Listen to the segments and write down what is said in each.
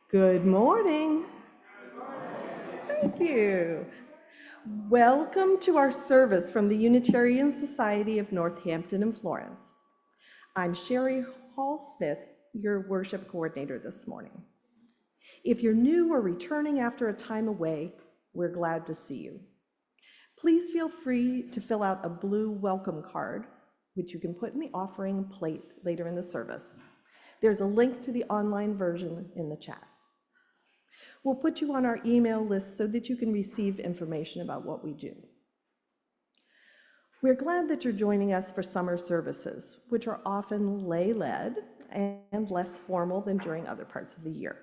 Good morning. Thank you. Welcome to our service from the Unitarian Society of Northampton and Florence. I'm Sherry Hall-Smith, your worship coordinator this morning. If you're new or returning after a time away, we're glad to see you. Please feel free to fill out a blue welcome card, which you can put in the offering plate later in the service. There's a link to the online version in the chat. We'll put you on our email list so that you can receive information about what we do. We're glad that you're joining us for summer services, which are often lay-led and less formal than during other parts of the year.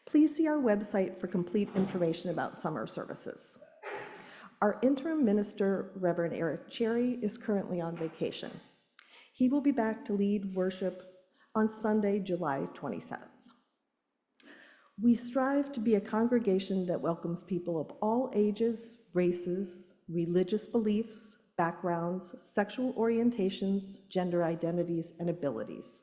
Please see our website for complete information about summer services. Our interim minister, Reverend Eric Cherry, is currently on vacation. He will be back to lead worship on Sunday, July 27th. We strive to be a congregation that welcomes people of all ages, races, religious beliefs, backgrounds, sexual orientations, gender identities, and abilities.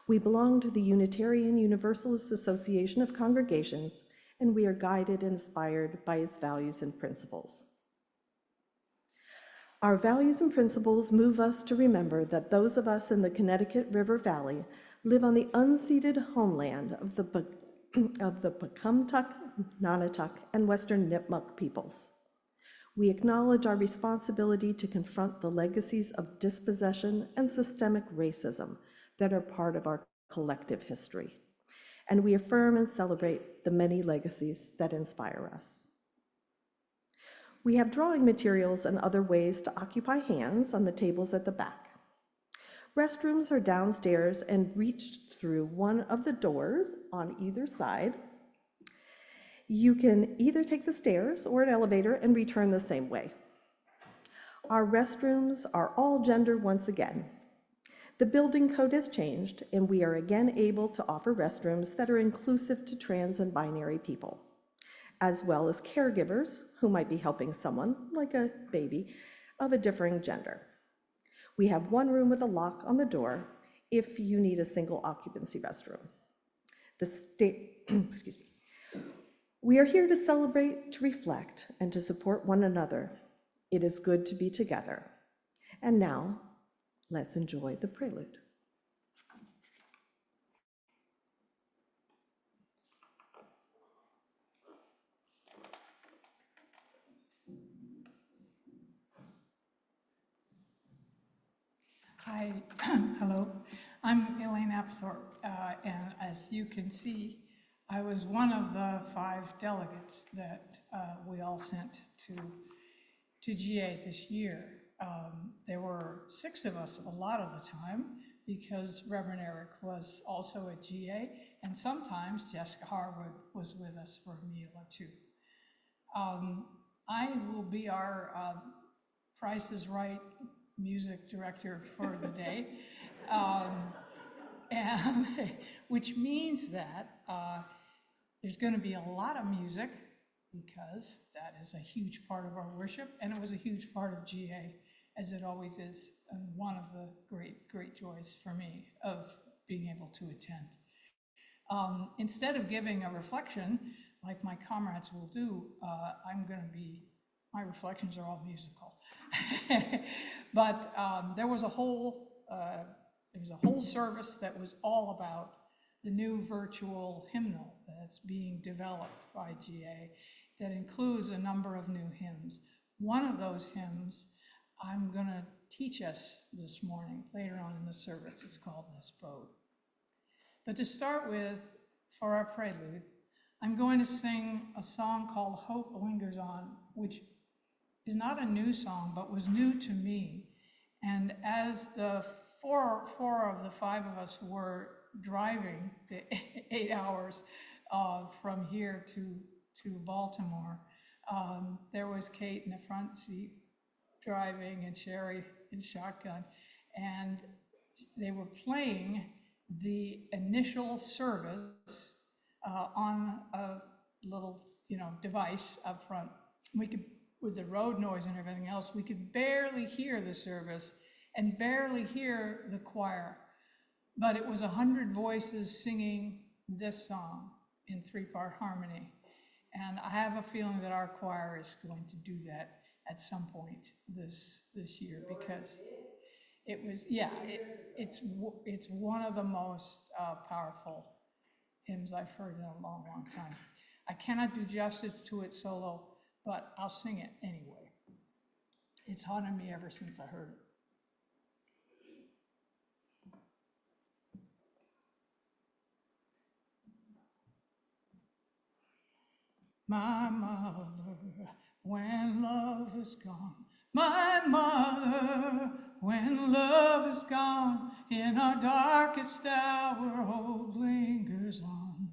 We belong to the Unitarian Universalist Association of Congregations, and we are guided and inspired by its values and principles. Our values and principles move us to remember that those of us in the Connecticut River Valley live on the unceded homeland of the Pecumtuck, Nonotuck, and Western Nipmuc peoples. We acknowledge our responsibility to confront the legacies of dispossession and systemic racism that are part of our collective history, and we affirm and celebrate the many legacies that inspire us. We have drawing materials and other ways to occupy hands on the tables at the back. Restrooms are downstairs and reached through one of the doors on either side. You can either take the stairs or an elevator and return the same way. Our restrooms are all gender once again. The building code has changed, and we are again able to offer restrooms that are inclusive to trans and binary people, as well as caregivers who might be helping someone, like a baby, of a differing gender. We have one room with a lock on the door if you need a single occupancy restroom. Excuse me. We are here to celebrate, to reflect, and to support one another. It is good to be together. And now, let's enjoy the prelude. Hi, hello. I'm Elaine Apthorpe, and as you can see, I was one of the 5 delegates that we all sent to GA this year. There were 6 of us a lot of the time because Reverend Eric was also at GA, and sometimes Jessica Harwood was with us for a meal or two. I will be our Price is Right music director for the day, and which means that there's going to be a lot of music because that is a huge part of our worship, and it was a huge part of GA, as it always is, and one of the great joys for me of being able to attend. Instead of giving a reflection like my comrades will do, my reflections are all musical. But there was a whole service that was all about the new virtual hymnal that's being developed by GA that includes a number of new hymns. One of those hymns I'm going to teach us this morning, later on in the service. It's called This Boat. But to start with, for our prelude, I'm going to sing a song called Hope Lingers On, which is not a new song, but was new to me. And as the four of the 5 of us were driving the 8 hours from here to Baltimore, there was Kate in the front seat driving and Sherry in shotgun. And they were playing the initial service on a little, device up front. With the road noise and everything else, we could barely hear the service and barely hear the choir. But it was 100 voices singing this song in 3-part harmony. And I have a feeling that our choir is going to do that at some point this year, because it was, it's one of the most powerful hymns I've heard in a long time. I cannot do justice to it solo, but I'll sing it anyway. It's haunted me ever since I heard it. My mother, when love is gone, my mother, when love is gone, in our darkest hour, hope lingers on.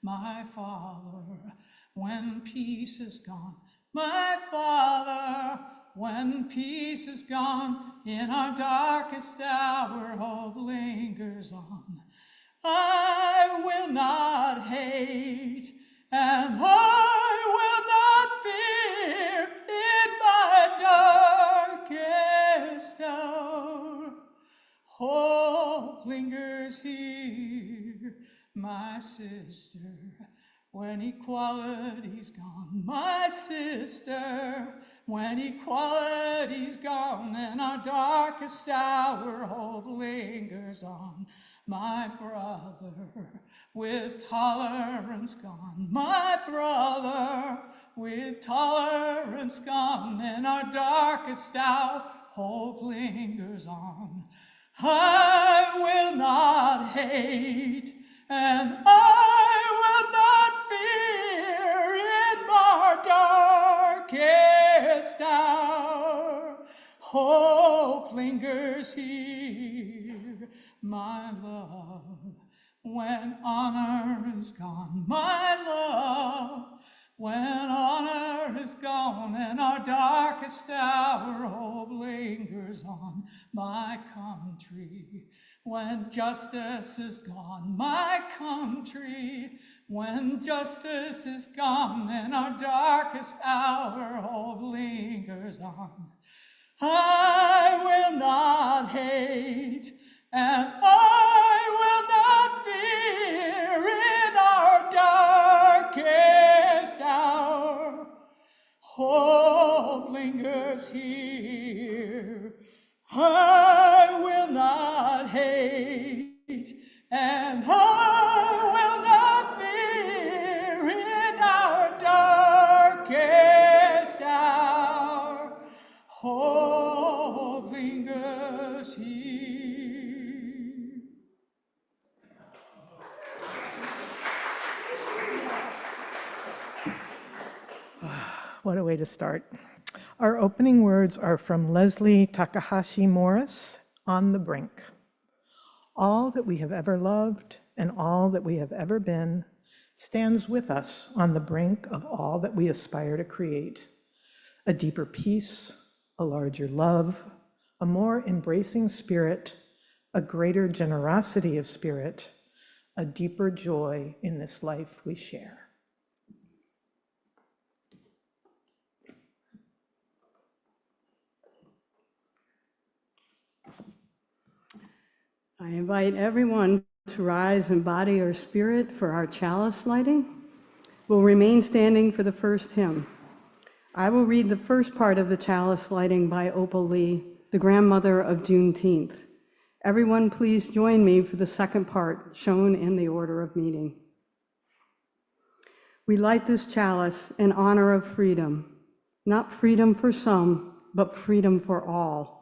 My father, when peace is gone, my father, when peace is gone, in our darkest hour, hope lingers on. I will not hate, and I will not fear in my darkest hour. Hope lingers here, my sister, when equality's gone, my sister, when equality's gone, and our darkest hour, hope lingers on. My brother, with tolerance gone, my brother, with tolerance gone, in our darkest hour, hope lingers on. I will not hate, and I will not fear in my darkest hour. Hope lingers here, my love, when honor is gone, my love, when honor is gone and our darkest hour, hope lingers on, my country. When justice is gone, my country. When justice is gone and our darkest hour, hope lingers on. I will not hate, and I will not fear in our darkest hour. Hope lingers here. I will not hate, and I will not fear in our darkest hour. Hope lingers here. What a way to start. Our opening words are from Leslie Takahashi Morris, On the Brink. All that we have ever loved and all that we have ever been stands with us on the brink of all that we aspire to create. A deeper peace, a larger love, a more embracing spirit, a greater generosity of spirit, a deeper joy in this life we share. I invite everyone to rise in body or spirit for our chalice lighting. We'll remain standing for the first hymn. I will read the first part of the chalice lighting by Opal Lee, the grandmother of Juneteenth. Everyone please join me for the second part, shown in the order of meeting. We light this chalice in honor of freedom, not freedom for some, but freedom for all.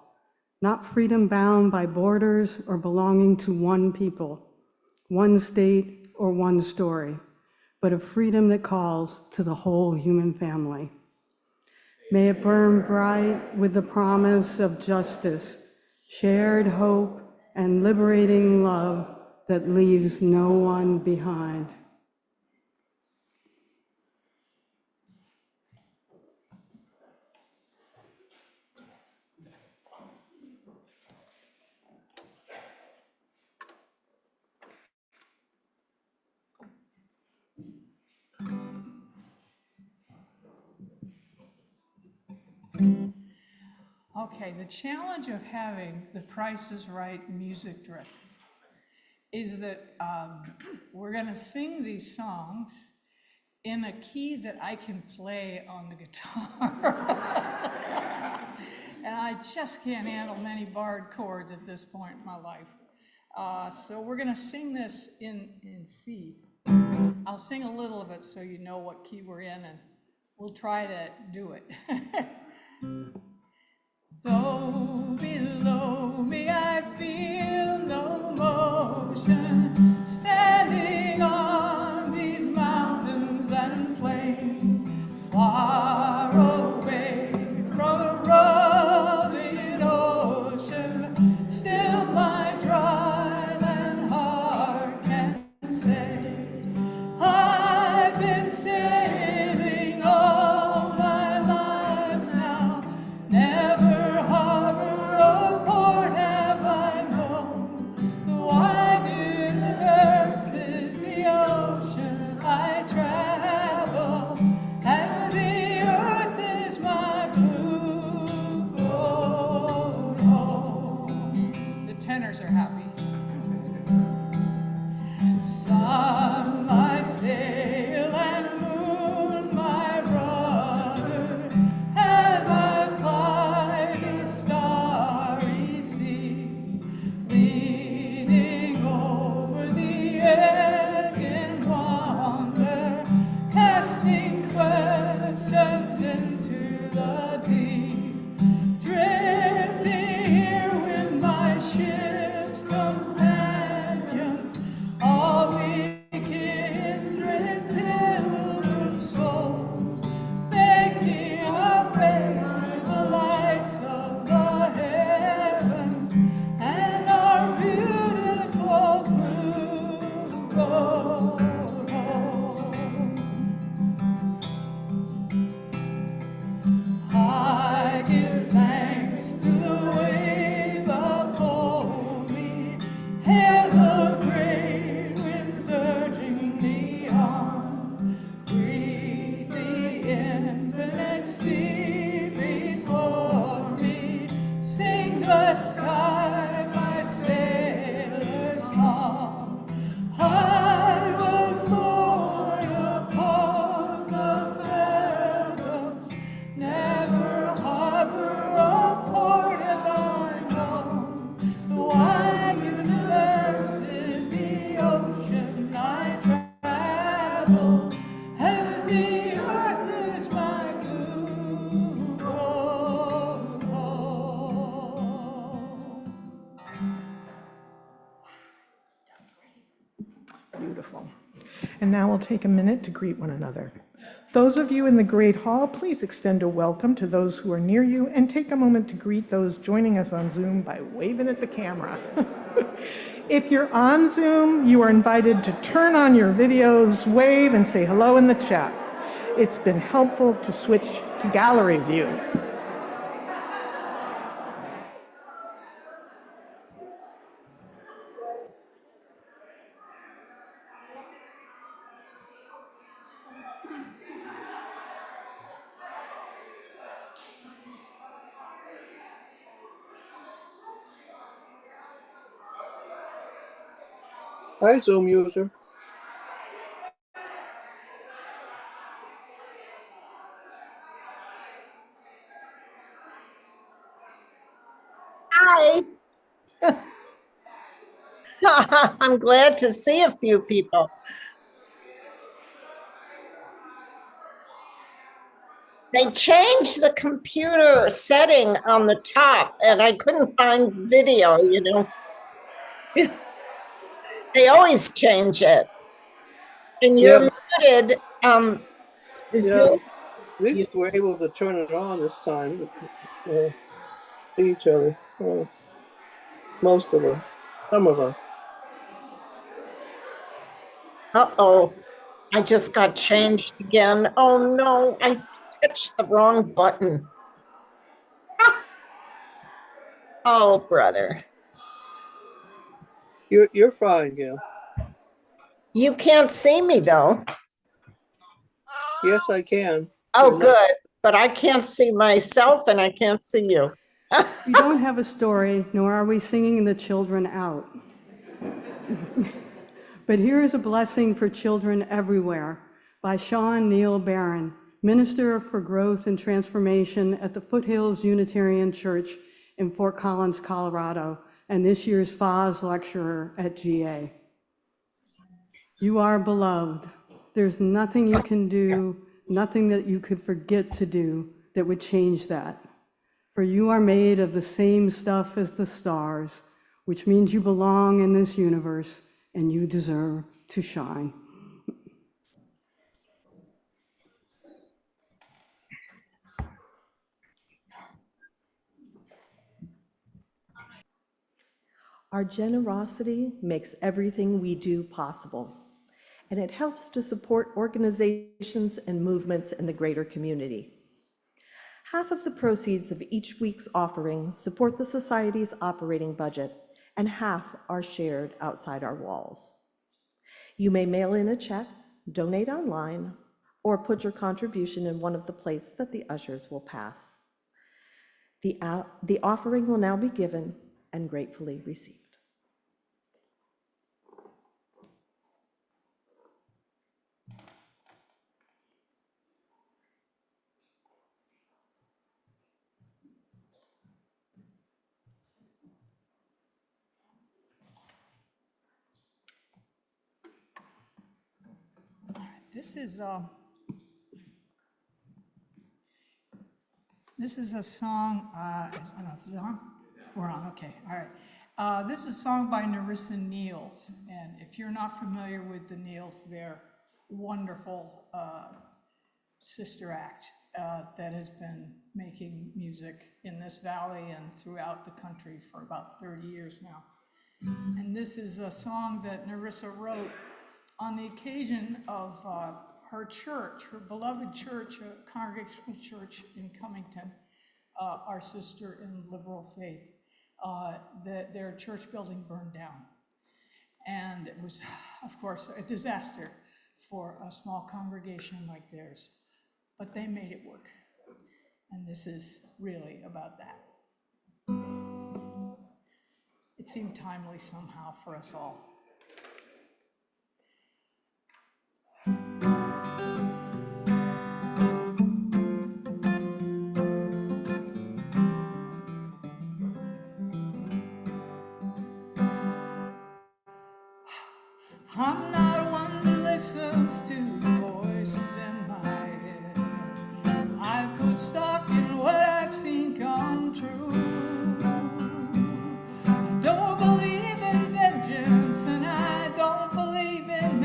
Not freedom bound by borders or belonging to one people, one state, or one story, but a freedom that calls to the whole human family. May it burn bright with the promise of justice, shared hope, and liberating love that leaves no one behind. Okay, the challenge of having the Price is Right music director is that we're gonna sing these songs in a key that I can play on the guitar. And I just can't handle many barred chords at this point in my life. So we're gonna sing this in C. I'll sing a little of it so you know what key we're in, and we'll try to do it. Though below me I feel no motion, standing on these mountains and plains, far away from a rolling ocean, still my dry land heart can say, I've been sailing all my life now, Beautiful. And now we'll take a minute to greet one another. Those of you in the Great Hall, please extend a welcome to those who are near you and take a moment to greet those joining us on Zoom by waving at the camera. If you're on Zoom, you are invited to turn on your videos, wave, and say hello in the chat. It's been helpful to switch to gallery view. Hi, Zoom user. Hi. I'm glad to see a few people. They changed the computer setting on the top and I couldn't find video, you know. They always change it. And you're muted. Yeah, Zoom. at least we're able to turn it on this time. See each other. Most of us. Some of us. Uh-oh. I just got changed again. Oh no, I touched the wrong button. Oh, brother. You're fine, Gail. You can't see me though. Yes, I can. Oh, good. But I can't see myself and I can't see you. We don't have a story, nor are we singing the children out. But here is a blessing for children everywhere by Sean Neil Barron, Minister for Growth and Transformation at the Foothills Unitarian Church in Fort Collins, Colorado, and this year's FOS lecturer at GA. You are beloved. There's nothing you can do, nothing that you could forget to do that would change that. For you are made of the same stuff as the stars, which means you belong in this universe and you deserve to shine. Our generosity makes everything we do possible, and it helps to support organizations and movements in the greater community. Half of the proceeds of each week's offering support the Society's operating budget, and half are shared outside our walls. You may mail in a check, donate online, or put your contribution in one of the plates that the ushers will pass. The offering will now be given and gratefully received. This is a song, I don't know if it's on? We're on, okay, all right. This is a song by Narissa Neals, and if you're not familiar with the Neals, they're wonderful sister act that has been making music in this valley and throughout the country for about 30 years now. And this is a song that Narissa wrote on the occasion of her church, her beloved church, a congregational church in Cummington, our sister in liberal faith, their church building burned down. And it was, of course, a disaster for a small congregation like theirs, but they made it work. And this is really about that. It seemed timely somehow for us all. I'm not one that listens to the voices in my head. I put stock in what I've seen come true. I don't believe in vengeance and I don't believe in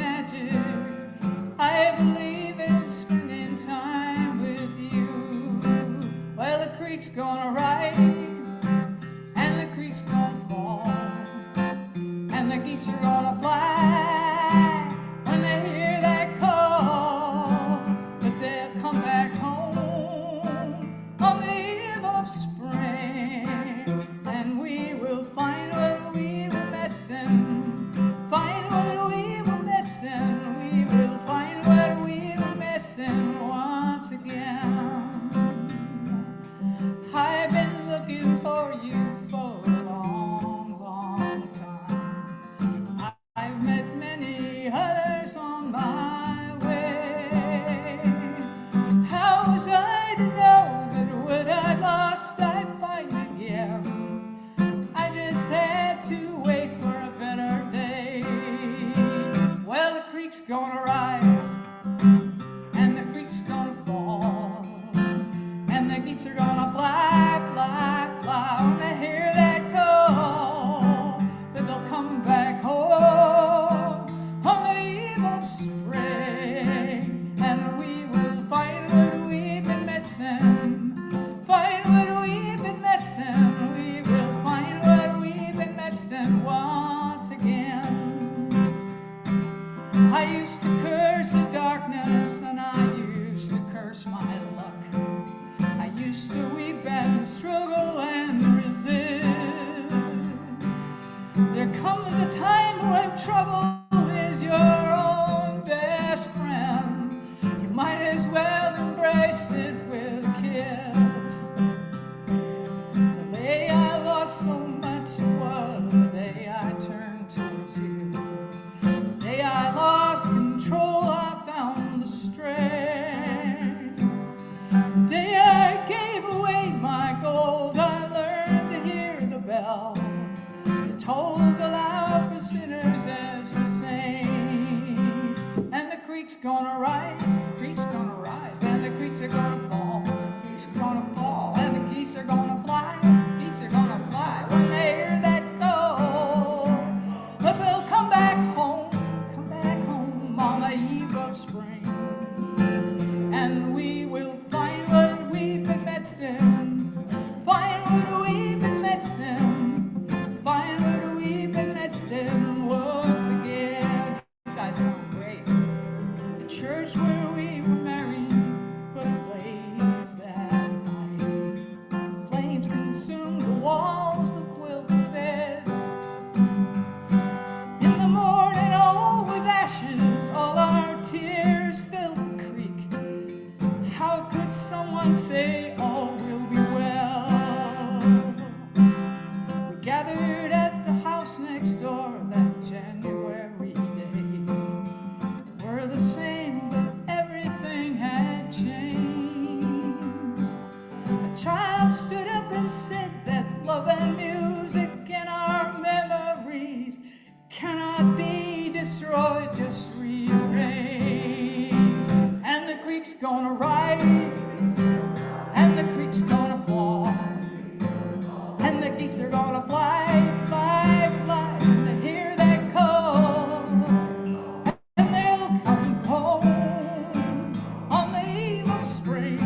gonna rise, and the creek's gonna fall, and the geese are gonna fly, fly, fly when they hear that call, that they'll come back home on the eve of spring, and we will find what we've been missing, find what we've been missing, we will find what we've been missing once again. I used to curse the darkness, and I used to curse my luck. I used to weep and struggle and resist. There comes a time when trouble is your own best friend. You might as well embrace it with a kiss. The day I lost so much was the day I turned towards you. The day I lost control, I found the strength. The day I gave away my gold, I learned to hear the bell. It tolls aloud for sinners as for saints. And the creek's gonna rise, the creek's gonna rise, and the creeks are gonna fall, the creeks are gonna fall, and the geese are gonna fly, the geese are gonna fly when they hear that call. But they'll come back home on the eve of spring, and we will find what we've been missing, find what we've been missing, find what we've been missing once again. You guys sound great. The church where we were married put a blaze that night. Flames consumed the walls, the quilt, the bed. In the morning all was ashes, all our tears filled the creek. How could someone say all will be well? We gathered at the house next door that January day. We're the same, but everything had changed. A child stood up and said that love and music in our memories cannot be destroyed, just rearranged. And the creek's gonna rise, and the creek's gonna fall, and the geese are gonna fly, fly, fly when they hear that call, and they'll come home on the eve of spring,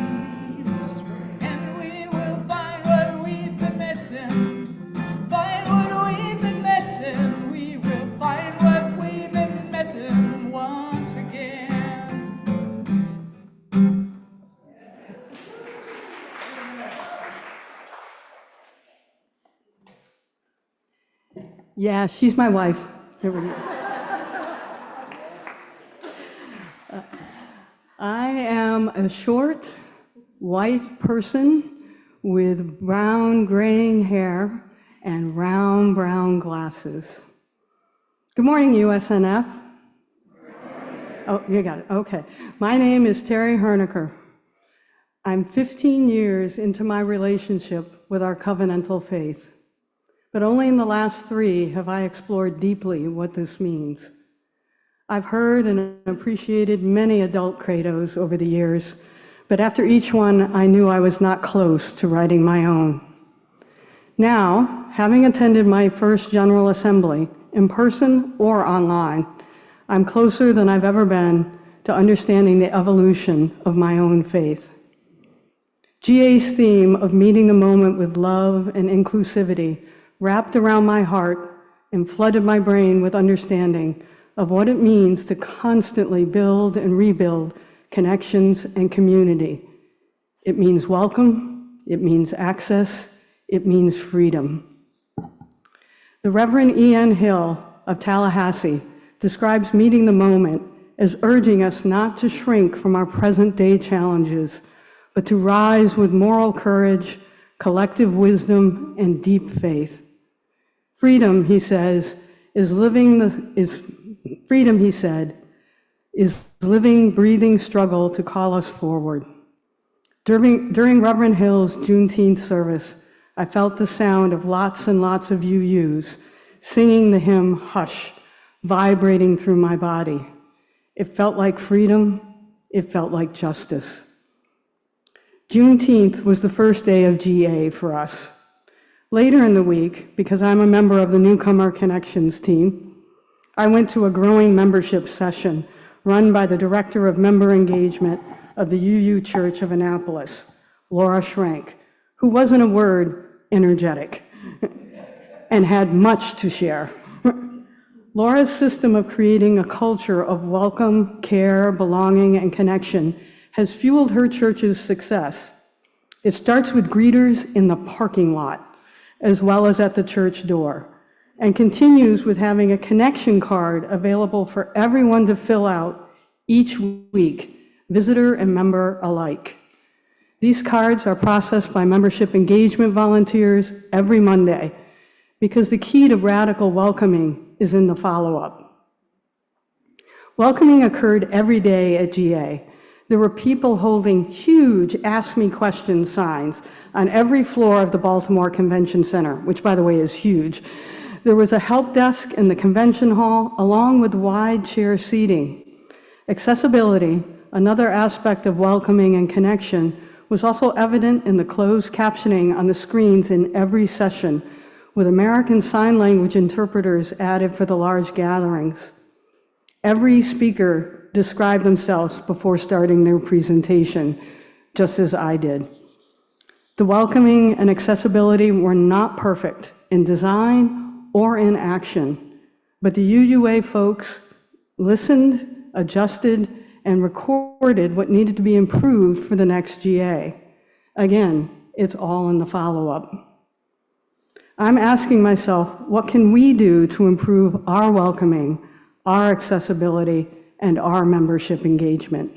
and we will find what we've been missing, find what we've been missing, we will find what we've been missing once again. Yeah, she's my wife. There we go. I am a short, white person with brown graying hair and round brown glasses. Good morning, USNF. Oh, you got it. Okay. My name is Terry Herniker. I'm 15 years into my relationship with our covenantal faith. But only in the last 3 have I explored deeply what this means. I've heard and appreciated many adult credos over the years, but after each one, I knew I was not close to writing my own. Now, having attended my first General Assembly, in person or online, I'm closer than I've ever been to understanding the evolution of my own faith. GA's theme of meeting the moment with love and inclusivity wrapped around my heart and flooded my brain with understanding of what it means to constantly build and rebuild connections and community. It means welcome, it means access, it means freedom. The Reverend E.N. Hill of Tallahassee describes meeting the moment as urging us not to shrink from our present day challenges, but to rise with moral courage, collective wisdom, and deep faith. Freedom, he says, is living, breathing struggle to call us forward. During Reverend Hill's Juneteenth service, I felt the sound of lots and lots of UUs singing the hymn Hush, vibrating through my body. It felt like freedom. It felt like justice. Juneteenth was the first day of GA for us. Later in the week, because I'm a member of the Newcomer Connections team, I went to a growing membership session run by the Director of Member Engagement of the UU Church of Annapolis, Laura Schrank, who wasn't a word energetic and had much to share. Laura's system of creating a culture of welcome, care, belonging, and connection has fueled her church's success. It starts with greeters in the parking lot, as well as at the church door, and continues with having a connection card available for everyone to fill out each week, visitor and member alike. These cards are processed by membership engagement volunteers every Monday, because the key to radical welcoming is in the follow-up. Welcoming occurred every day at GA. There were people holding huge Ask Me Questions signs on every floor of the Baltimore Convention Center, which, by the way, is huge. There was a help desk in the convention hall, along with wide chair seating. Accessibility, another aspect of welcoming and connection, was also evident in the closed captioning on the screens in every session, with American Sign Language interpreters added for the large gatherings. Every speaker described themselves before starting their presentation, just as I did. The welcoming and accessibility were not perfect in design or in action, but the UUA folks listened, adjusted, and recorded what needed to be improved for the next GA. Again, it's all in the follow-up. I'm asking myself, what can we do to improve our welcoming, our accessibility, and our membership engagement?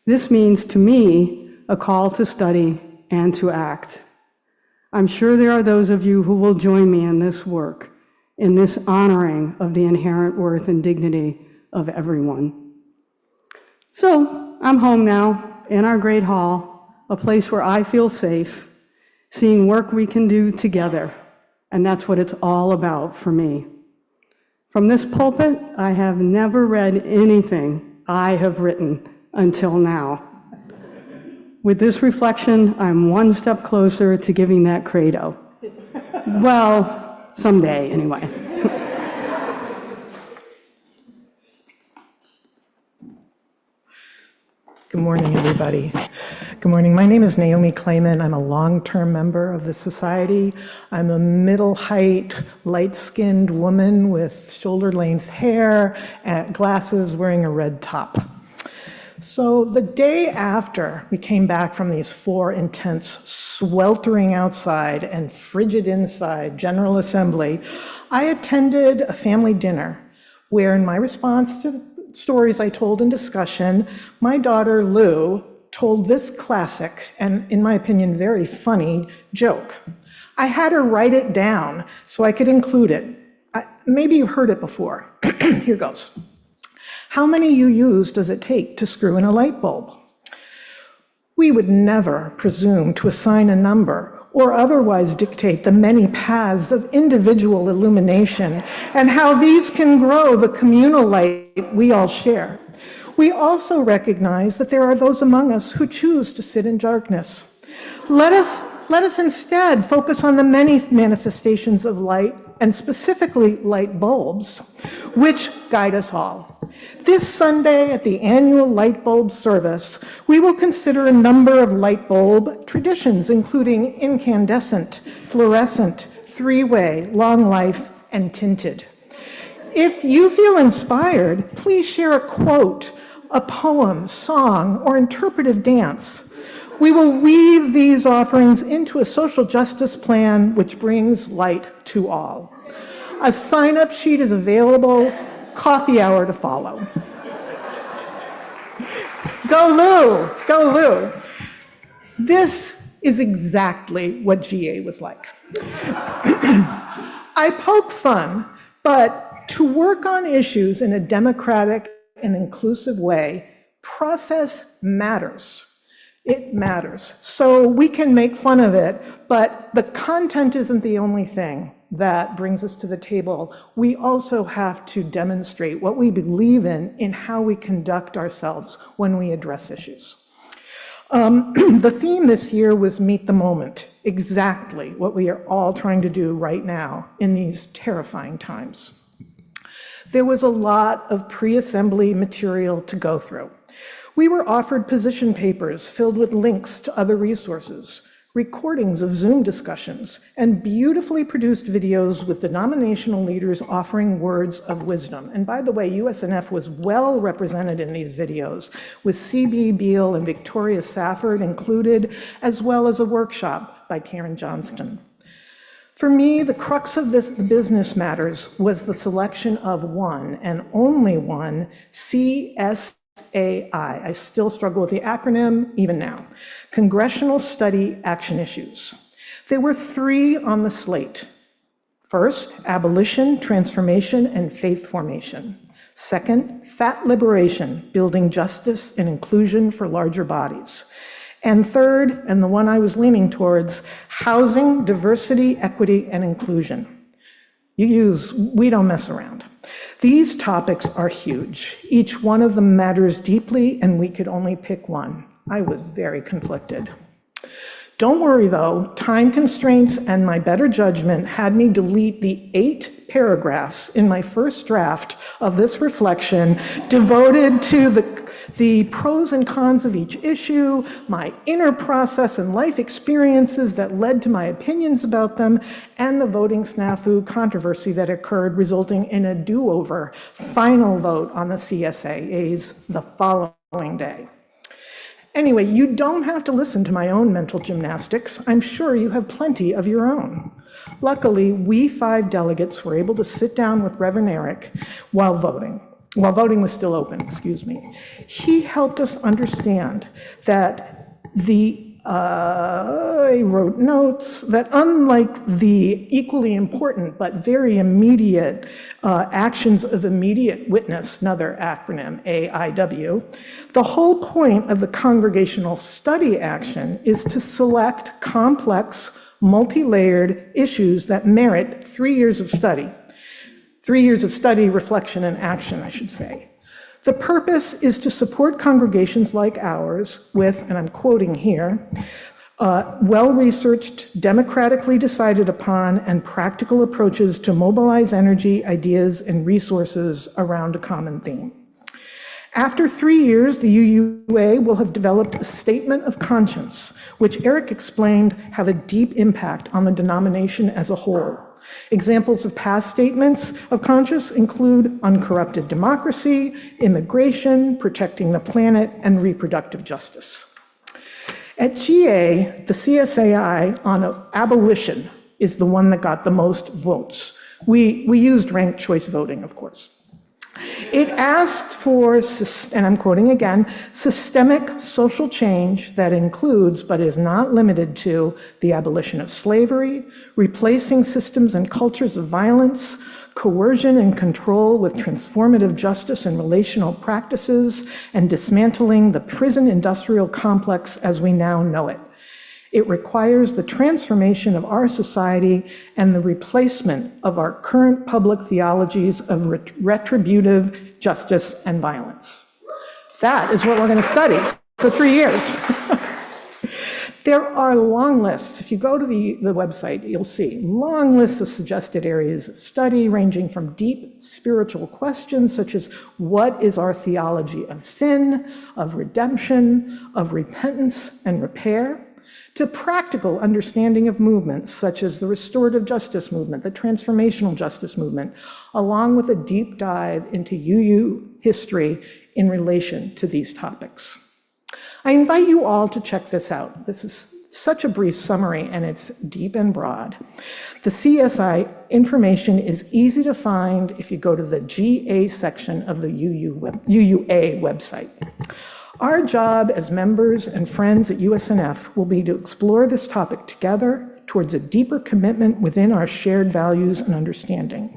This means, to me, a call to study and to act. I'm sure there are those of you who will join me in this work, in this honoring of the inherent worth and dignity of everyone. So, I'm home now, in our great hall, a place where I feel safe, seeing work we can do together, and that's what it's all about for me. From this pulpit, I have never read anything I have written until now. With this reflection, I'm one step closer to giving that credo. Well, someday, anyway. Good morning, everybody. Good morning. My name is Naomi Clayman. I'm a long-term member of the Society. I'm a middle-height, light-skinned woman with shoulder-length hair, and glasses, wearing a red top. So the day after we came back from these 4 intense, sweltering outside and frigid inside General Assembly, I attended a family dinner where, in my response to stories I told in discussion, my daughter Lou told this classic and, in my opinion, very funny joke. I had her write it down so I could include it. Maybe you've heard it before. Here goes. How many UUs does it take to screw in a light bulb? We would never presume to assign a number or otherwise dictate the many paths of individual illumination and how these can grow the communal light we all share. We also recognize that there are those among us who choose to sit in darkness. Let us instead focus on the many manifestations of light, and specifically light bulbs, which guide us all. This Sunday at the annual light bulb service, we will consider a number of light bulb traditions, including incandescent, fluorescent, three-way, long life, and tinted. If you feel inspired, please share a quote, a poem, song, or interpretive dance. We will weave these offerings into a social justice plan which brings light to all. A sign-up sheet is available, coffee hour to follow. Go Lou, go Lou. This is exactly what GA was like. I poke fun, but to work on issues in a democratic and inclusive way, process matters. It matters. So we can make fun of it, but the content isn't the only thing. that brings us to the table, we also have to demonstrate what we believe in how we conduct ourselves when we address issues. The theme this year was Meet the Moment, exactly what we are all trying to do right now in these terrifying times. There was a lot of pre-assembly material to go through. We were offered position papers filled with links to other resources, recordings of Zoom discussions, and beautifully produced videos with denominational leaders offering words of wisdom. And by the way, USNF was well represented in these videos, with C.B. Beale and Victoria Safford included, as well as a workshop by Karen Johnston. For me, the crux of this Business Matters was the selection of one, and only one, CSAI. I still struggle with the acronym even now. Congressional Study Action Issues. There were 3 on the slate. First, abolition, transformation, and faith formation. Second, fat liberation, building justice and inclusion for larger bodies. And third, and the one I was leaning towards, housing, diversity, equity, and inclusion. We don't mess around. These topics are huge. Each one of them matters deeply, and we could only pick one. I was very conflicted. Don't worry though, time constraints and my better judgment had me delete the 8 paragraphs in my first draft of this reflection devoted to the pros and cons of each issue, my inner process and life experiences that led to my opinions about them, and the voting snafu controversy that occurred, resulting in a do-over final vote on the CSAAs the following day. Anyway, you don't have to listen to my own mental gymnastics. I'm sure you have plenty of your own. Luckily, we 5 delegates were able to sit down with Reverend Eric while voting was still open, excuse me. He helped us understand that I wrote notes that unlike the equally important but very immediate actions of immediate witness, another acronym, AIW, the whole point of the congregational study action is to select complex, multi-layered issues that merit 3 years of study. 3 years of study, reflection, and action, I should say. The purpose is to support congregations like ours with, and I'm quoting here, well-researched, democratically decided upon, and practical approaches to mobilize energy, ideas, and resources around a common theme. After 3 years, the UUA will have developed a statement of conscience, which Eric explained have a deep impact on the denomination as a whole. Examples of past statements of conscience include uncorrupted democracy, immigration, protecting the planet, and reproductive justice. At GA, the CSAI on abolition is the one that got the most votes. We used ranked choice voting, of course. It asked for, and I'm quoting again, systemic social change that includes, but is not limited to, the abolition of slavery, replacing systems and cultures of violence, coercion and control with transformative justice and relational practices, and dismantling the prison industrial complex as we now know it. It requires the transformation of our society and the replacement of our current public theologies of retributive justice and violence. That is what we're going to study for 3 years. There are long lists. If you go to the website, you'll see long lists of suggested areas of study ranging from deep spiritual questions such as what is our theology of sin, of redemption, of repentance and repair, to practical understanding of movements such as the restorative justice movement, the transformational justice movement, along with a deep dive into UU history in relation to these topics. I invite you all to check this out. This is such a brief summary and it's deep and broad. The CSI information is easy to find if you go to the GA section of the UUA website. Our job as members and friends at USNF will be to explore this topic together towards a deeper commitment within our shared values and understanding.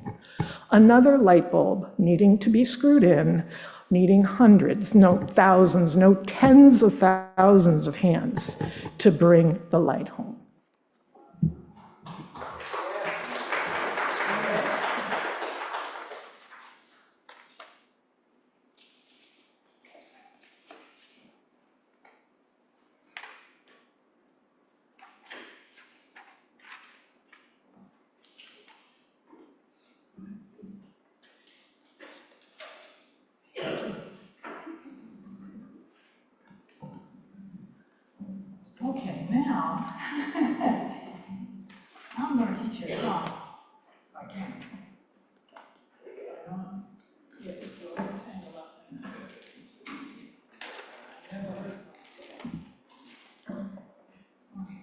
Another light bulb needing to be screwed in, needing hundreds, no thousands, no tens of thousands of hands to bring the light home. Okay, now, I'm going to teach you a song. If I can. I don't get so tangled up in it. Never heard. Okay.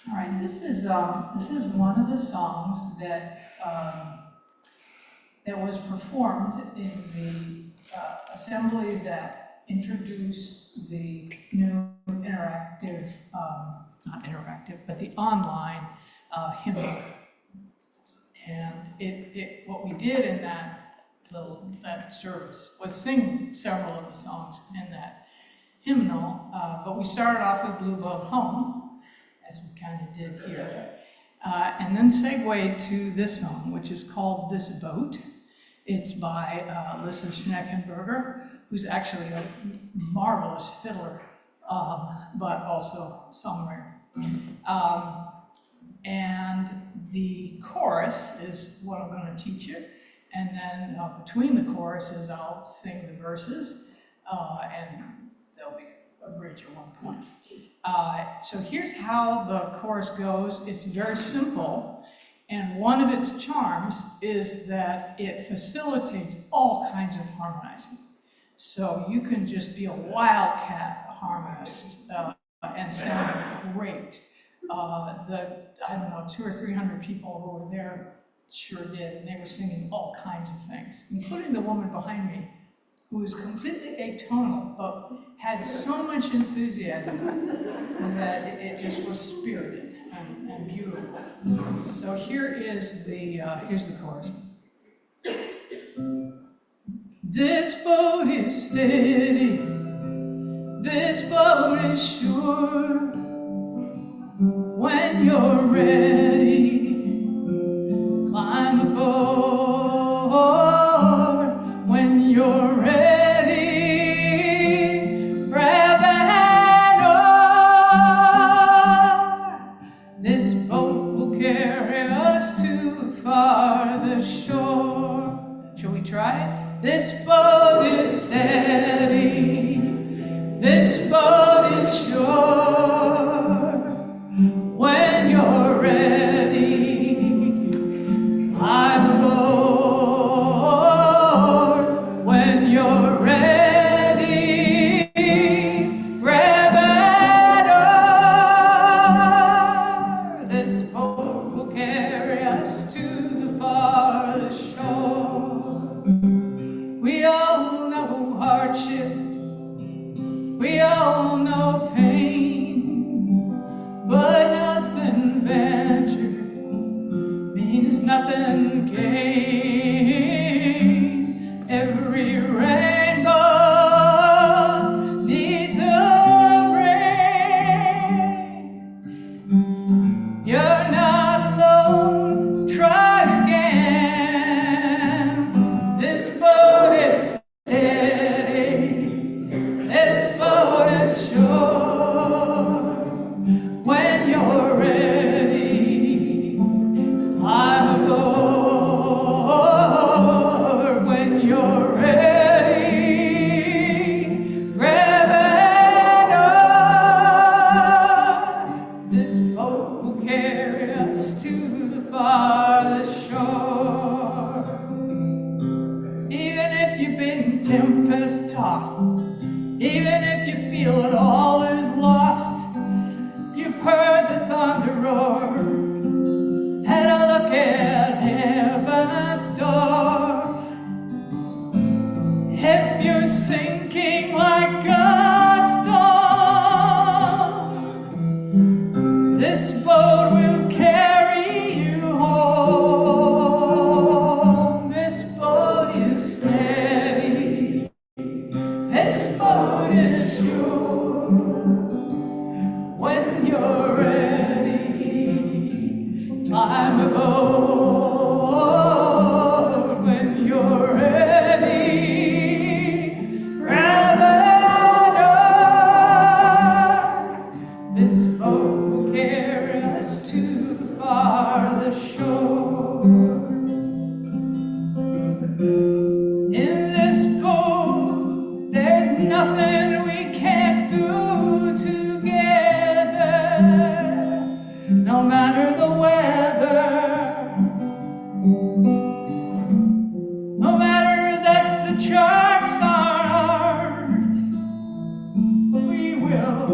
All right, this is one of the songs that that was performed in the assembly that introduced the new interactive, not interactive, but the online hymnal. And what we did in that service was sing several of the songs in that hymnal, but we started off with Blue Boat Home, as we kind of did here, and then segued to this song, which is called This Boat. It's by Lissa Schneckenberger, who's actually a marvelous fiddler, but also songwriter. And the chorus is what I'm going to teach you, and then between the choruses I'll sing the verses, and there'll be a bridge at one point. So here's how the chorus goes. It's very simple, and one of its charms is that it facilitates all kinds of harmonizing. So you can just be a wildcat harmonist and sound great. I don't know, 200 or 300 people who were there sure did, and they were singing all kinds of things, including the woman behind me, who was completely atonal, but had so much enthusiasm that it just was spirited and beautiful. So here's the chorus. This boat is steady, this boat is sure. When you're ready, climb aboard. When you're ready, grab an oar. This boat will carry us to the farthest shore. Shall we try it? This boat is steady, this boat is sure. When you're ready, climb aboard. When you're ready, grab an oar. This boat will carry us to the farthest shore. We all know hardship, we all know pain, but nothing ventured means nothing gained. Every rainbow needs a rain. You're not alone, try again. This boat is steady, this boat is sure. When you're ready, climb aboard. When you're ready, grab an oar. This boat will carry us to the farthest shore. Even if you've been tempest-tossed, even if you feel it all is lost, you've heard the thunder roar, had a look at heaven's door. If you're sinking like a stone, this boat will carry you home. This boat is steady, this boat is sure. When you're ready, climb aboard. When you're ready, grab an oar. This boat will carry us to the farthest shore. In this boat, there's nothing we can't do together. charts are ours. We will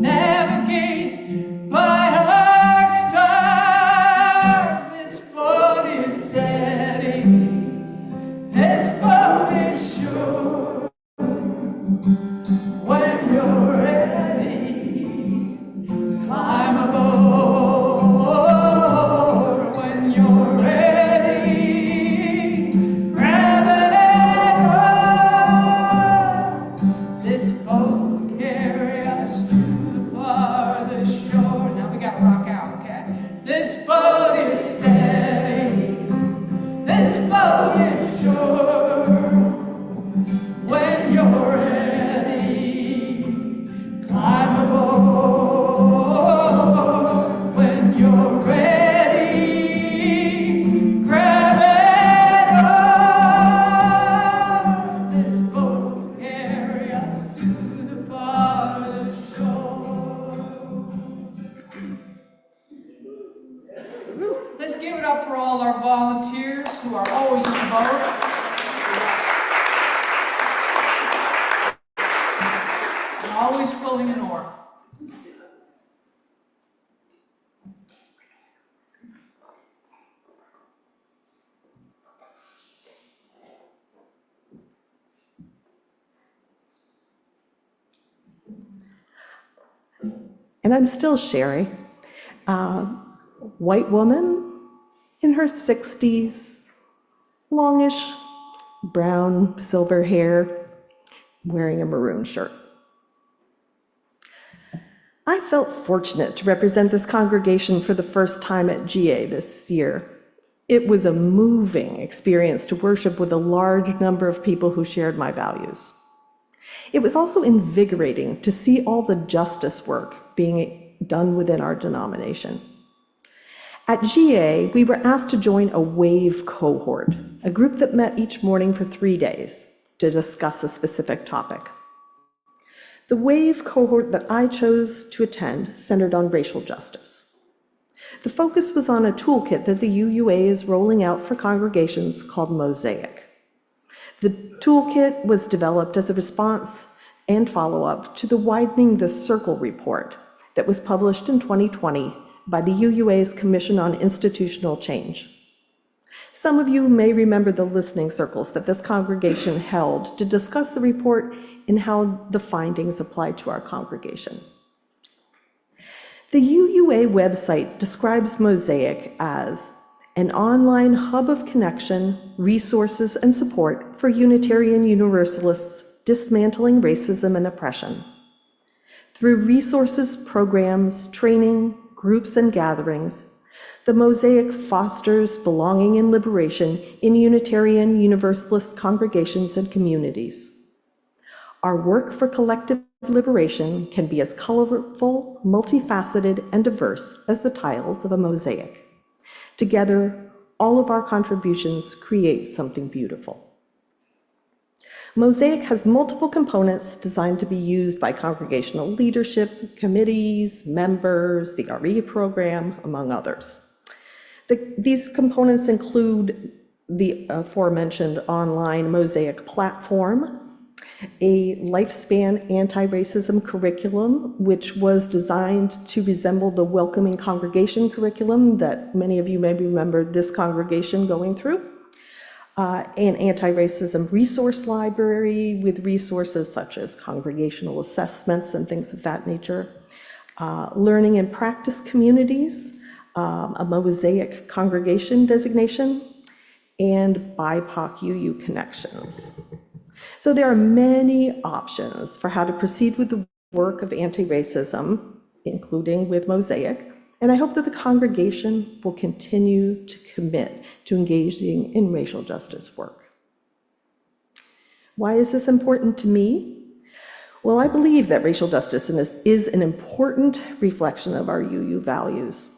navigate by our stars. This boat is steady, this boat is sure. When you're ready, climb aboard. When you're ready, grab it on. This boat will carry us to the farthest shore. Now we gotta rock out, okay? This boat is steady, this boat is sure. When you're ready, climb aboard. When you're ready, grab it on. This boat will carry us to the farthest shore. Let's give it up for all our volunteers who are always in the boat. Always pulling an oar. And I'm still Sherry, white woman in her 60s, longish brown silver hair, wearing a maroon shirt. I felt fortunate to represent this congregation for the first time at GA this year. It was a moving experience to worship with a large number of people who shared my values. It was also invigorating to see all the justice work being done within our denomination. At GA, we were asked to join a WAVE cohort, a group that met each morning for 3 days to discuss a specific topic. The WAVE cohort that I chose to attend centered on racial justice. The focus was on a toolkit that the UUA is rolling out for congregations called Mosaic. The toolkit was developed as a response and follow-up to the Widening the Circle report that was published in 2020 by the UUA's Commission on Institutional Change. Some of you may remember the listening circles that this congregation held to discuss the report and how the findings apply to our congregation. The UUA website describes Mosaic as an online hub of connection, resources, and support for Unitarian Universalists dismantling racism and oppression. Through resources, programs, training, groups, and gatherings, the Mosaic fosters belonging and liberation in Unitarian Universalist congregations and communities. Our work for collective liberation can be as colorful, multifaceted, and diverse as the tiles of a mosaic. Together, all of our contributions create something beautiful. Mosaic has multiple components designed to be used by congregational leadership, committees, members, the RE program, among others. These components include the aforementioned online Mosaic platform, a lifespan anti-racism curriculum, which was designed to resemble the welcoming congregation curriculum that many of you may remember this congregation going through, an anti-racism resource library with resources such as congregational assessments and things of that nature, learning and practice communities, a Mosaic congregation designation, and BIPOC UU connections. So there are many options for how to proceed with the work of anti-racism, including with Mosaic, and I hope that the congregation will continue to commit to engaging in racial justice work. Why is this important to me? Well, I believe that racial justice is an important reflection of our UU values,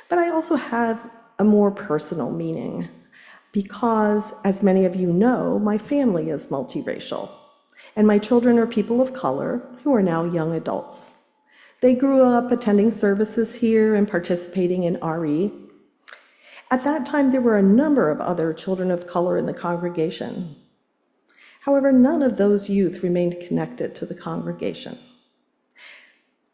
but I also have a more personal meaning. Because, as many of you know, my family is multiracial, and my children are people of color who are now young adults. They grew up attending services here and participating in RE. At that time, there were a number of other children of color in the congregation. However, none of those youth remained connected to the congregation.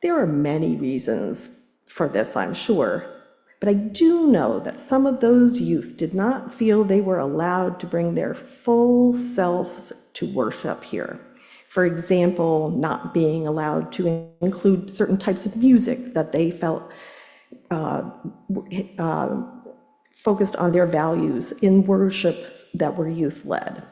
There are many reasons for this, I'm sure, but I do know that some of those youth did not feel they were allowed to bring their full selves to worship here. For example, not being allowed to include certain types of music that they felt focused on their values in worship that were youth-led.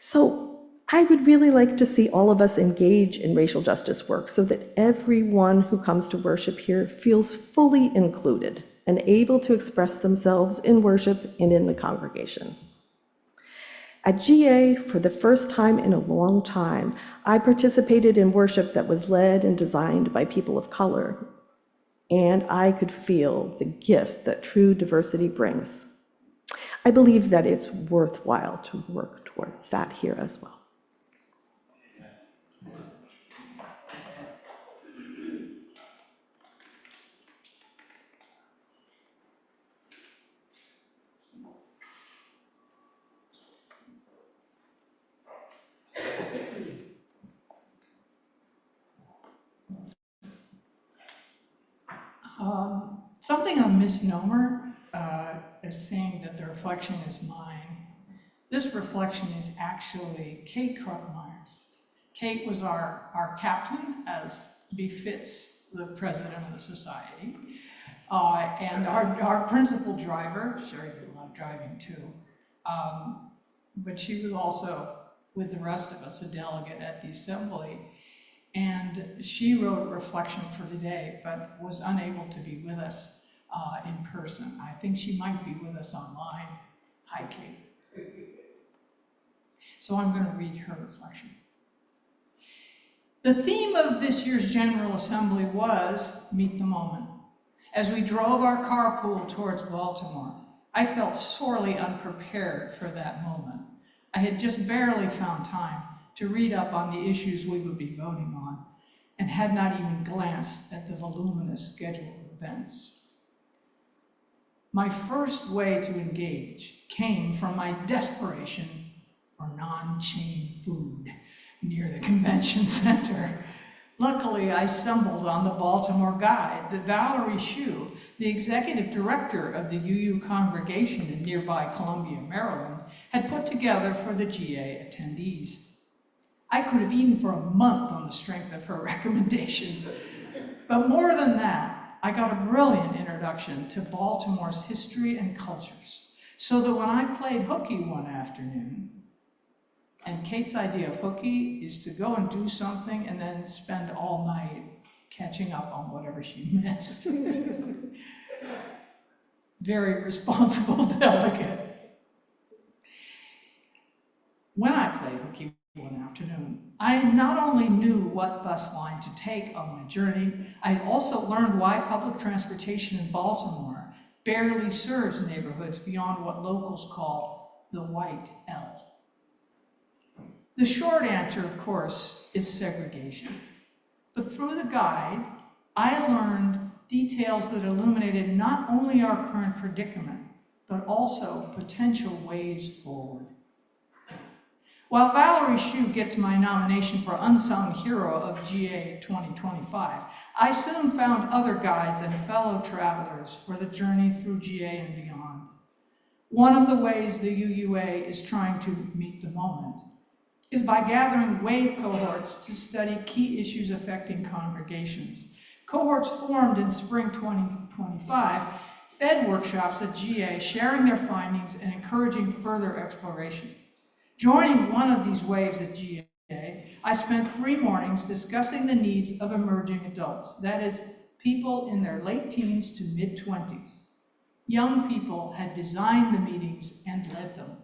So I would really like to see all of us engage in racial justice work so that everyone who comes to worship here feels fully included and able to express themselves in worship and in the congregation. At GA, for the first time in a long time, I participated in worship that was led and designed by people of color, and I could feel the gift that true diversity brings. I believe that it's worthwhile to work towards that here as well. Something a misnomer is saying that the reflection is mine. This reflection is actually Kate Kruckmeyer's. Kate was our captain, as befits the president of the society, and our principal driver. Sherry did a lot of driving too, but she was also, with the rest of us, a delegate at the assembly. And she wrote a reflection for today, but was unable to be with us in person. I think she might be with us online. Hi, Kate. So I'm going to read her reflection. The theme of this year's General Assembly was Meet the Moment. As we drove our carpool towards Baltimore, I felt sorely unprepared for that moment. I had just barely found time to read up on the issues we would be voting on, and had not even glanced at the voluminous schedule of events. My first way to engage came from my desperation for non-chain food near the convention center. Luckily, I stumbled on the Baltimore Guide that Valerie Shue, the executive director of the UU congregation in nearby Columbia, Maryland, had put together for the GA attendees. I could have eaten for a month on the strength of her recommendations. But more than that, I got a brilliant introduction to Baltimore's history and cultures, so that when I played hooky one afternoon, and Kate's idea of hooky is to go and do something and then spend all night catching up on whatever she missed. Very responsible delegate. When I played hooky one afternoon, I not only knew what bus line to take on my journey, I had also learned why public transportation in Baltimore barely serves neighborhoods beyond what locals call the white L. The short answer, of course, is segregation. But through the guide, I learned details that illuminated not only our current predicament, but also potential ways forward. While Valerie Shue gets my nomination for Unsung Hero of GA 2025, I soon found other guides and fellow travelers for the journey through GA and beyond. One of the ways the UUA is trying to meet the moment is by gathering WAVE cohorts to study key issues affecting congregations. Cohorts formed in spring 2025 fed workshops at GA, sharing their findings and encouraging further exploration. Joining one of these waves at GA, I spent 3 mornings discussing the needs of emerging adults, that is, people in their late teens to mid-20s. Young people had designed the meetings and led them.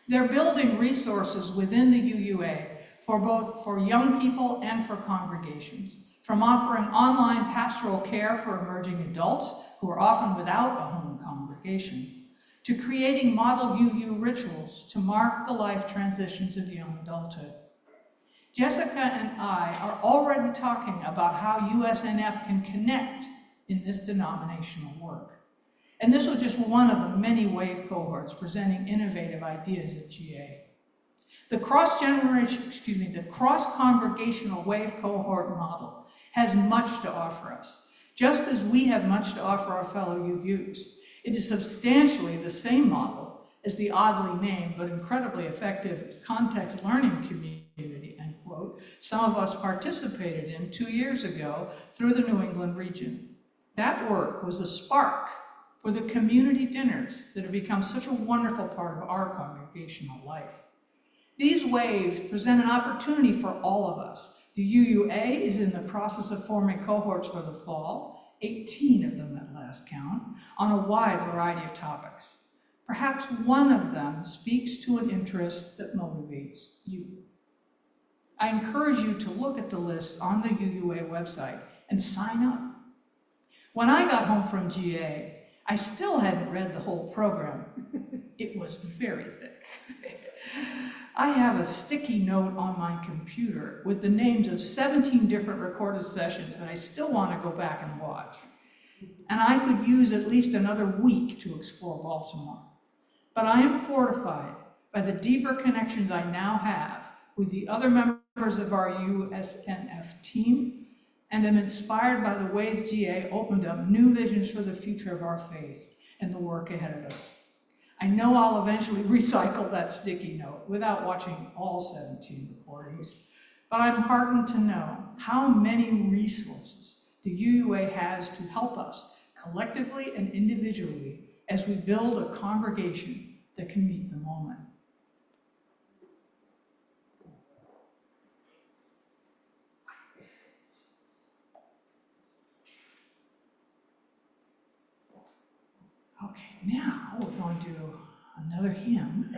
They're building resources within the UUA for both young people and for congregations, from offering online pastoral care for emerging adults who are often without a home congregation, to creating model UU rituals to mark the life transitions of young adulthood. Jessica and I are already talking about how USNF can connect in this denominational work. And this was just one of the many WAVE cohorts presenting innovative ideas at GA. The the cross-congregational wave cohort model has much to offer us, just as we have much to offer our fellow UUs. It is substantially the same model as the oddly named but incredibly effective context learning community, end quote, some of us participated in 2 years ago through the New England region. That work was the spark for the community dinners that have become such a wonderful part of our congregational life. These waves present an opportunity for all of us. The UUA is in the process of forming cohorts for the fall, 18 of them at last count, on a wide variety of topics. Perhaps one of them speaks to an interest that motivates you. I encourage you to look at the list on the UUA website and sign up. When I got home from GA, I still hadn't read the whole program. It was very thick. I have a sticky note on my computer with the names of 17 different recorded sessions that I still want to go back and watch. And I could use at least another week to explore Baltimore. But I am fortified by the deeper connections I now have with the other members of our USNF team, and am inspired by the ways GA opened up new visions for the future of our faith and the work ahead of us. I know I'll eventually recycle that sticky note without watching all 17 recordings, but I'm heartened to know how many resources the UUA has to help us collectively and individually as we build a congregation that can meet the moment. Okay, now we're going to do another hymn.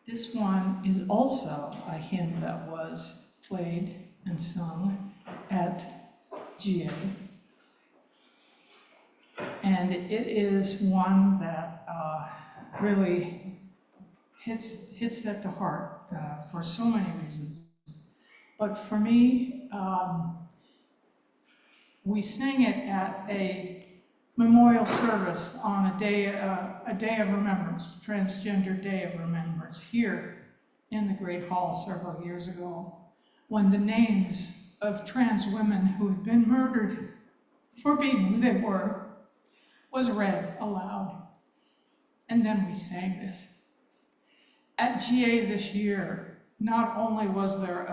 This one is also a hymn that was played and sung at GA. And it is one that really hits at the heart for so many reasons. But for me, we sang it at a memorial service on a day of remembrance, Transgender Day of Remembrance, here in the Great Hall several years ago, when the names of trans women who had been murdered for being who they were was read aloud. And then we sang this. At GA this year, not only was there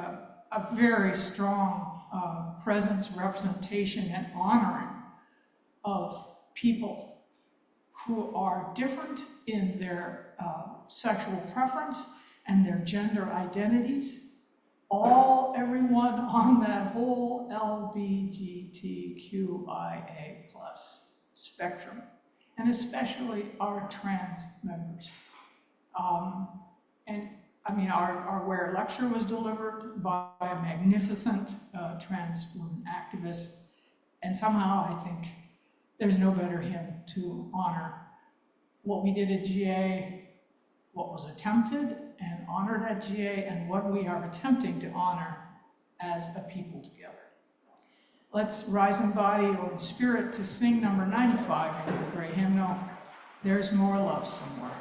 a very strong presence, representation, and honoring of people who are different in their sexual preference and their gender identities, everyone on that whole LGBTQIA+ spectrum, and especially our trans members. And I mean, our Where lecture was delivered by a magnificent trans woman activist, and somehow I think there's no better hymn to honor what we did at GA, what was attempted and honored at GA, and what we are attempting to honor as a people together. Let's rise in body or in spirit to sing number 95 in the great hymnal, There's More Love Somewhere.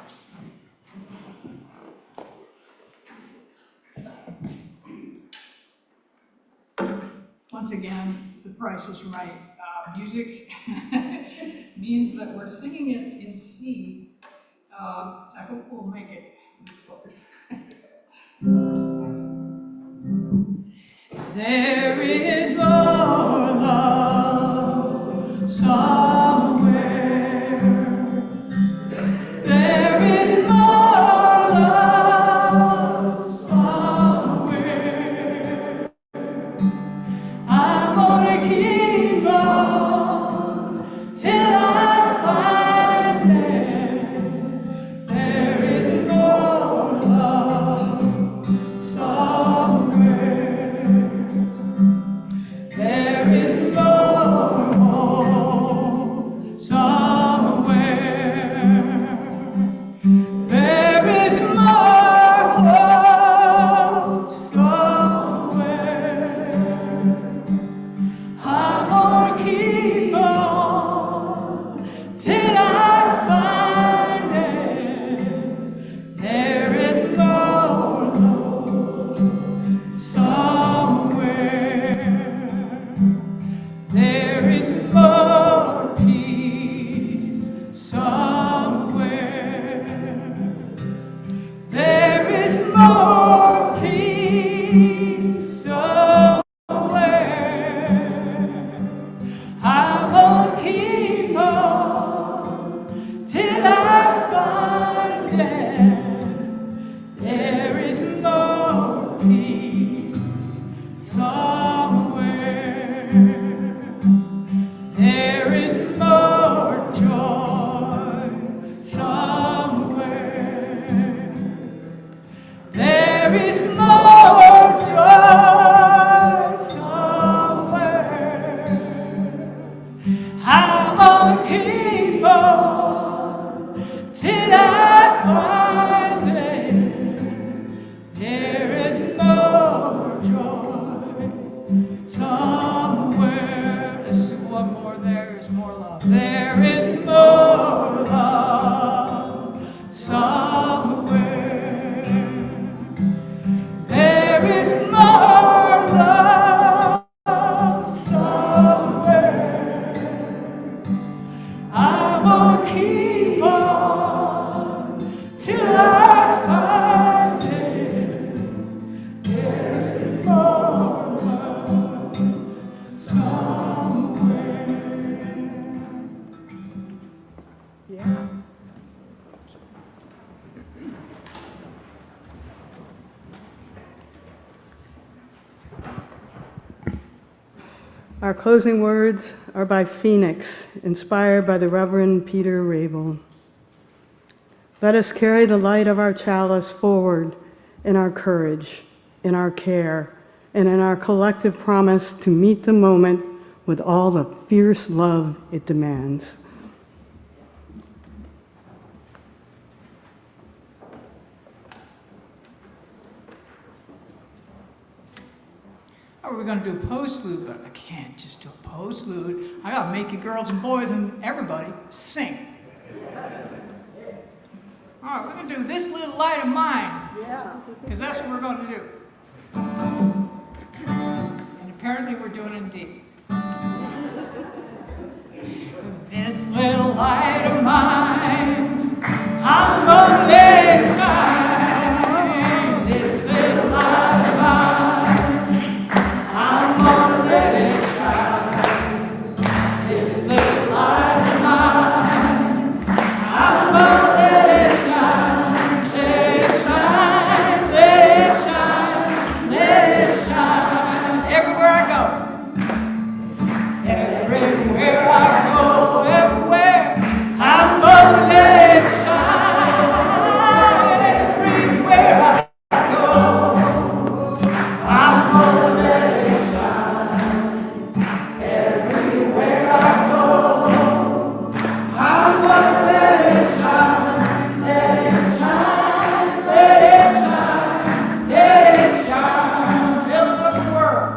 Once again, the price is right. Music means that we're singing it in C. I hope we'll make it close. There is more love somewhere. There is more love somewhere. I'm gonna keep on till I find it. There is more love somewhere. There is more. more peace somewhere. I will keep on till I find it. There is more peace somewhere. There is more joy somewhere. There is more joy somewhere. I'm gonna keep on till I find it. There is more joy somewhere. Let's do one more. There is more love. There is more love somewhere. There is more love somewhere. I will keep on till I find it. There is more love somewhere. Yeah. Our closing words are by Phoenix, inspired by the Reverend Peter Rabel. Let us carry the light of our chalice forward in our courage, in our care, and in our collective promise to meet the moment with all the fierce love it demands. Or we're going to do a postlude, but I can't just do a postlude. I got to make you girls and boys and everybody sing. All right, we're going to do This Little Light of Mine. Yeah. Because that's what we're going to do. And apparently we're doing it in D. This little light of mine, I'm going to let it shine. This little light of mine, I'm gonna let it shine. This little light of mine, I'm gonna let it shine. Let it shine, let it shine, let it shine. Everywhere I go, everywhere I go, everywhere, I'm gonna let it shine. Everywhere I go, I'm gonna let it shine. Everywhere I go, I'm gonna let it shine. Let it shine, let it shine, let it shine. Building up the world,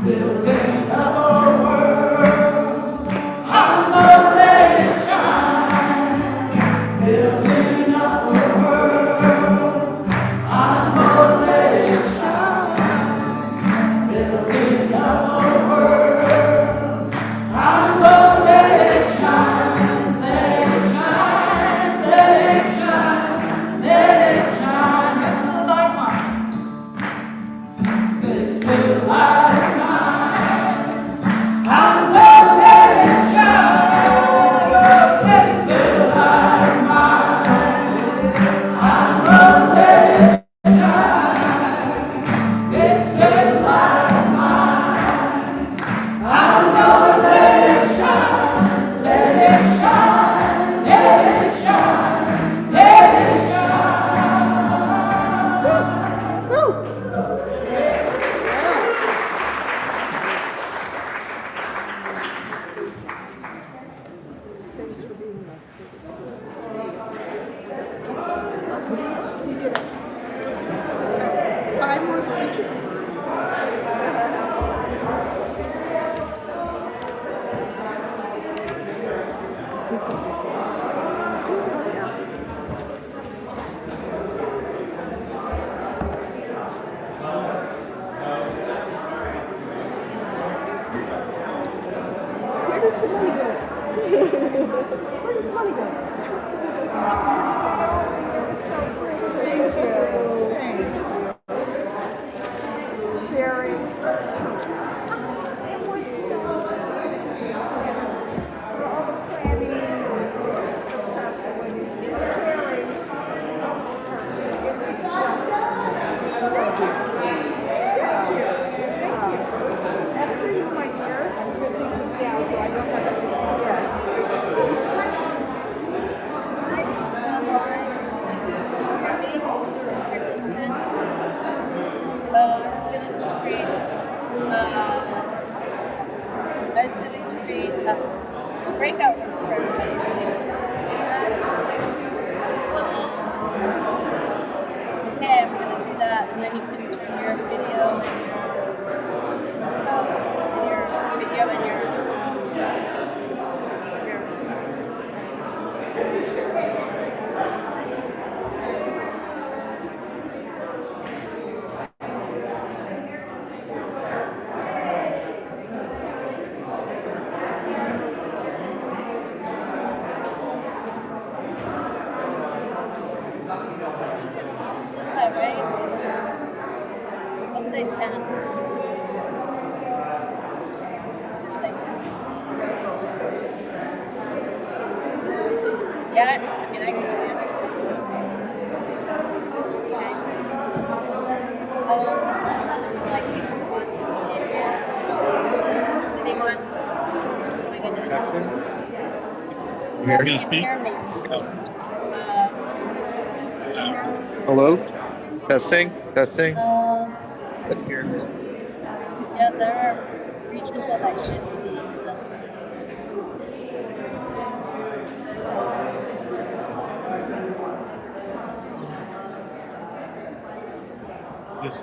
building up a world. I'm gonna let it shine. Building up a world, I'm gonna let it shine. Building up a world, I'm gonna let it shine. Let it shine, let it shine, let it shine. This little light of mine, this little light of mine, I'm gonna let it shine. Oh, this little light of mine, I'm gonna let it shine. This little light of mine, I'm gonna let it shine. Let it shine, let it shine, let it shine. Woo! Five more stitches. Where does the money go? Where does the money go? Thank you. Participants. I was gonna create breakout rooms for everybody. Does anyone else see that? Okay, I'm gonna do that, and then you can turn your video and your that, right? I'll say 10. I'll say 10. Yeah, I mean, I can see it. Okay. Does that seem like people want to be in here? Is anyone going into Testing. You hear me? hear me? Hello? Testing? Testing? Let's hear. Yeah, there are regions that I can't see.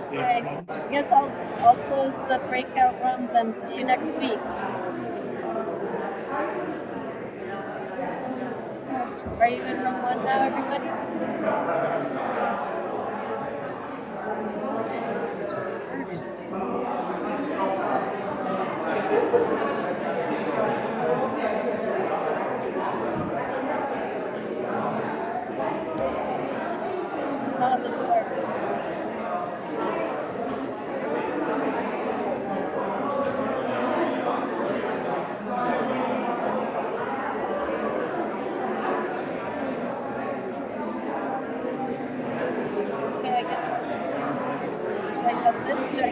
Okay, I guess I'll close the breakout rooms and see you next week. Are you in room 1 now, everybody? How this works. Okay, I guess should I shut this? Should I